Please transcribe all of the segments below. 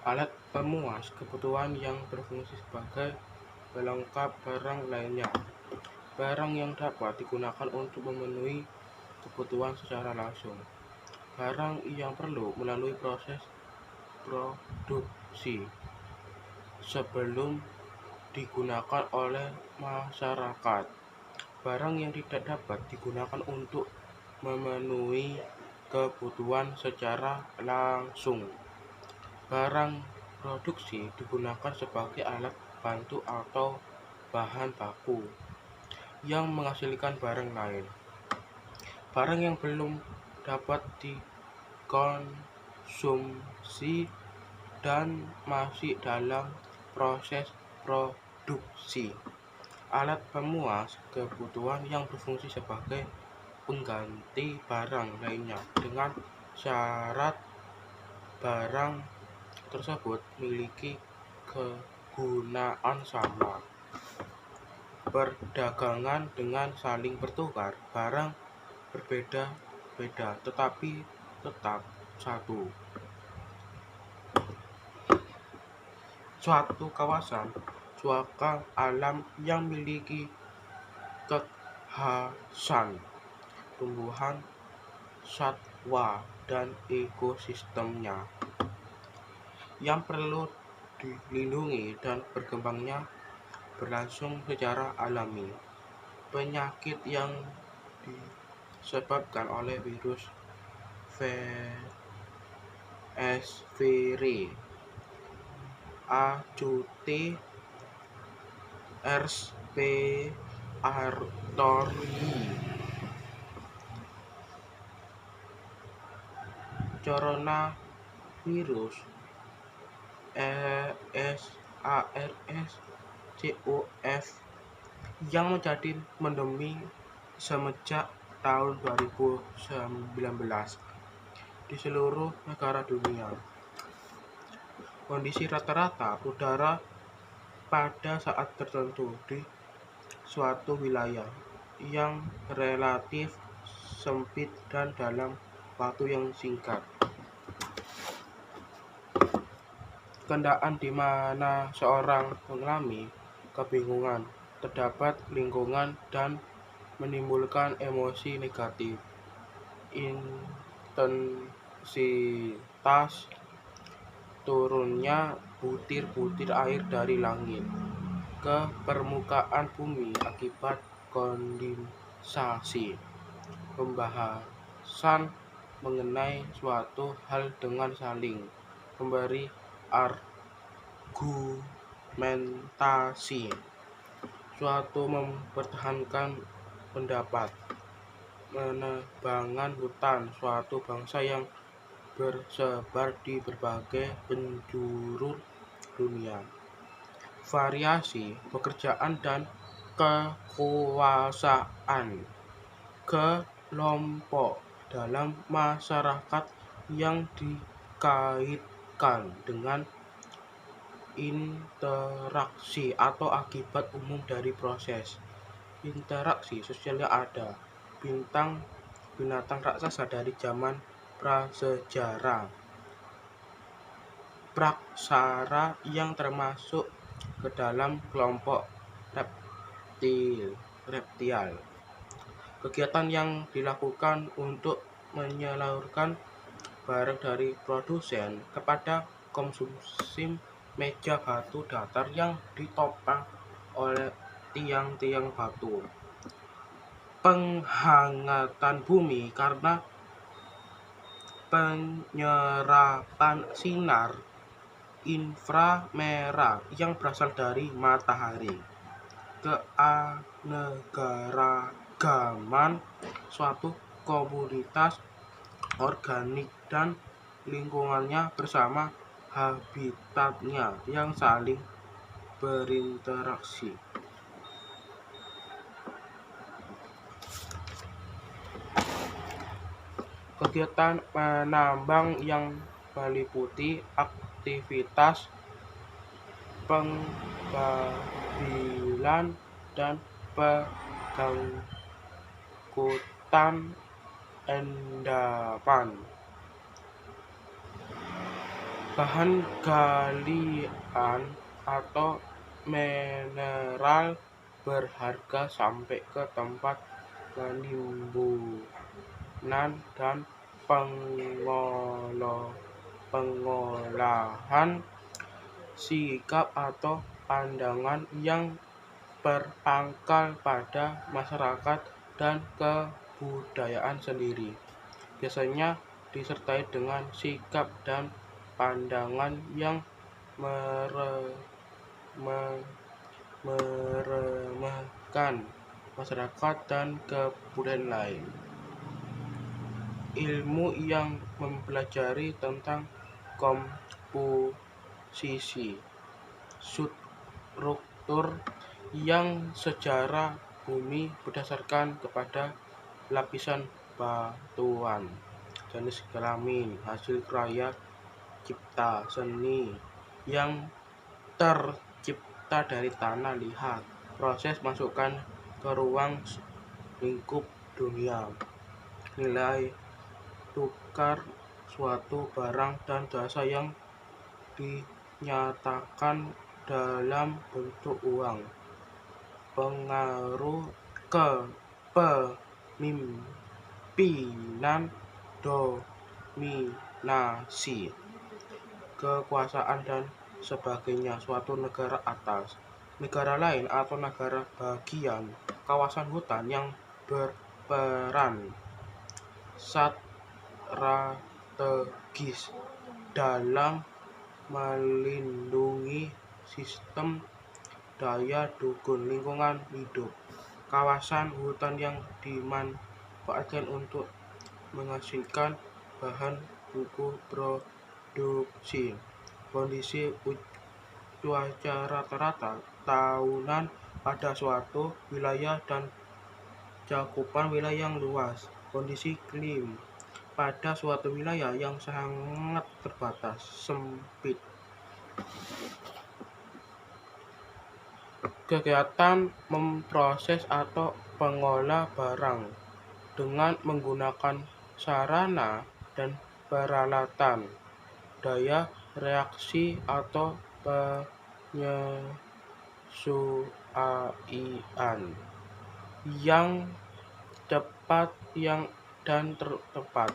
Alat pemuas kebutuhan yang berfungsi sebagai pelengkap barang lainnya. Barang yang dapat digunakan untuk memenuhi kebutuhan secara langsung. Barang yang perlu melalui proses produksi sebelum digunakan oleh masyarakat. Barang yang tidak dapat digunakan untuk memenuhi kebutuhan secara langsung. Barang produksi digunakan sebagai alat bantu atau bahan baku yang menghasilkan barang lain. Barang yang belum dapat dikonsumsi dan masih dalam proses produksi. Alat pemuas kebutuhan yang berfungsi sebagai pengganti barang lainnya dengan syarat barang tersebut memiliki kegunaan sama. Perdagangan dengan saling bertukar barang berbeda-beda tetapi tetap satu. Suatu kawasan suaka alam yang memiliki kekhasan tumbuhan, satwa, dan ekosistemnya yang perlu dilindungi dan berkembangnya berlangsung secara alami. Penyakit yang disebabkan oleh virus VSV, ACUT, RSV, Artori, coronavirus, SARS, CoV yang menjadi endemi semenjak tahun 2019 di seluruh negara dunia. Kondisi rata-rata udara pada saat tertentu di suatu wilayah yang relatif sempit dan dalam waktu yang singkat. Keadaan di mana seorang mengalami kebingungan terhadap lingkungan dan menimbulkan emosi negatif. Intensitas turunnya butir-butir air dari langit ke permukaan bumi akibat kondensasi. Pembahasan mengenai suatu hal dengan saling memberi argumentasi. Suatu mempertahankan pendapat. Penebangan hutan suatu bangsa yang bersebar di berbagai penjuru dunia. Variasi pekerjaan dan kekuasaan kelompok dalam masyarakat yang dikaitkan dengan interaksi atau akibat umum dari proses interaksi sosial yang ada. Binatang raksasa dari zaman prasejarah, praksara yang termasuk ke dalam kelompok reptil. Kegiatan yang dilakukan untuk menyalurkan barang dari produsen kepada konsumsi. Meja batu datar yang ditopang oleh tiang-tiang batu. Penghangatan bumi karena penyerapan sinar inframerah yang berasal dari matahari. Keanekaragaman suatu komunitas organik dan lingkungannya bersama habitatnya yang saling berinteraksi. Kegiatan penambang yang meliputi aktivitas penggabilan dan pengangkutan endapan. Bahan galian atau mineral berharga sampai ke tempat penimbunan dan pengolahan. Sikap atau pandangan yang berpangkal pada masyarakat dan kebudayaan sendiri, biasanya disertai dengan sikap dan pandangan yang meremehkan masyarakat dan kebudayaan lain. Ilmu yang mempelajari tentang komposisi, struktur, yang sejarah bumi berdasarkan kepada lapisan batuan, jenis kelamin, hasil karya cipta seni yang tercipta dari tanah liat, proses masukkan ke ruang lingkup dunia, nilai tukar suatu barang dan jasa yang dinyatakan dalam bentuk uang, pengaruh kepemimpinan, dominasi, kekuasaan dan sebagainya suatu negara atas negara lain atau negara bagian. Kawasan hutan yang berperan strategis dalam melindungi sistem daya dukung lingkungan hidup. Kawasan hutan yang dimanfaatkan untuk menghasilkan bahan baku produksi. Kondisi cuaca rata-rata tahunan pada suatu wilayah dan cakupan wilayah yang luas. Kondisi iklim pada suatu wilayah yang sangat terbatas, sempit. Kegiatan memproses atau mengolah barang dengan menggunakan sarana dan peralatan, daya reaksi atau penyesuaian yang cepat dan tepat,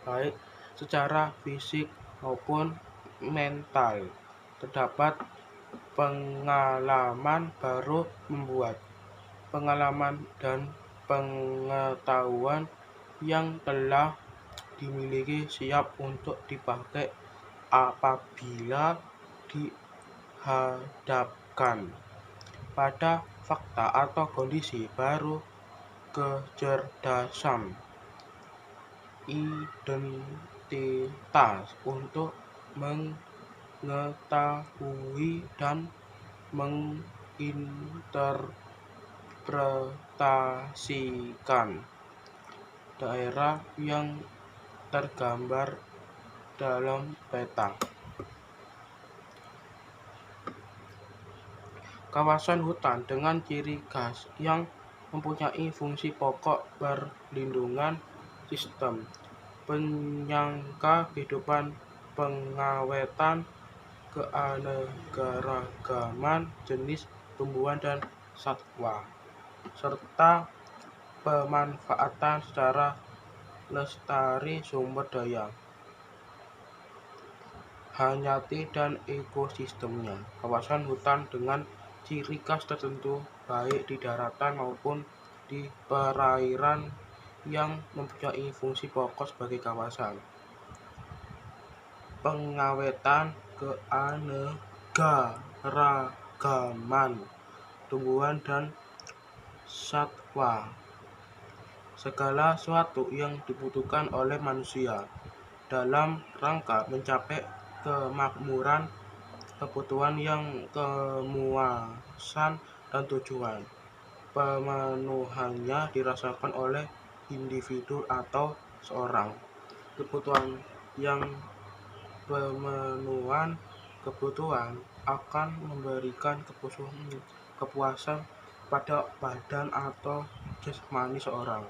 baik secara fisik maupun mental. Terdapat pengalaman baru membuat pengalaman dan pengetahuan yang telah dimiliki siap untuk dipakai apabila dihadapkan pada fakta atau kondisi baru. Kecerdasan identitas untuk mengetahui dan menginterpretasikan daerah yang tergambar dalam peta. Kawasan hutan dengan ciri khas yang mempunyai fungsi pokok perlindungan sistem, penyangga kehidupan, pengawetan, keanekaragaman jenis tumbuhan dan satwa, serta pemanfaatan secara lestari sumber daya hayati dan ekosistemnya. Kawasan hutan dengan ciri khas tertentu baik di daratan maupun di perairan yang mempunyai fungsi pokok sebagai kawasan pengawetan, keanekaragaman tumbuhan dan satwa, segala sesuatu yang dibutuhkan oleh manusia dalam rangka mencapai kemakmuran, kebutuhan yang kemuasan dan tujuan. Pemenuhannya dirasakan oleh individu atau seorang. Kebutuhan yang pemenuhan kebutuhan akan memberikan kepuasan pada badan atau jasmani seorang.